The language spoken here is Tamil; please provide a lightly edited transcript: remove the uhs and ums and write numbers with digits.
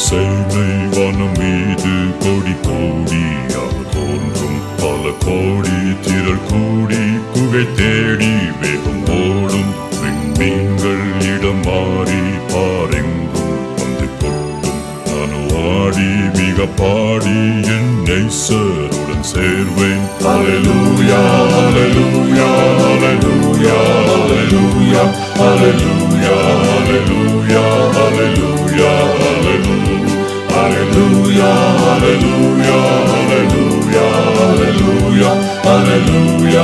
சேனை வனம் மீது கொடி கோடியாக தோன்றும். பல கோடி திரள் கூடி குகை தேடி வேகம் ஓடும். விண்மீன்கள் இடம் மாறி பாரெங்கும் வந்து கொட்டும். நானும் ஆடி மிக பாடி என் நேசருடன் சேர்வேன். ஹல்லேலூயா ஹல்லேலூயா ஹல்லேலூயா ஹல்லேலூயா ஹல்லேலூயா ஹல்லேலூயா ஹல்லேலூயா ஹல்லேலூயா ஹல்லேலூயா ஹல்லேலூயா ஹல்லேலூயா ஹல்லேலூயா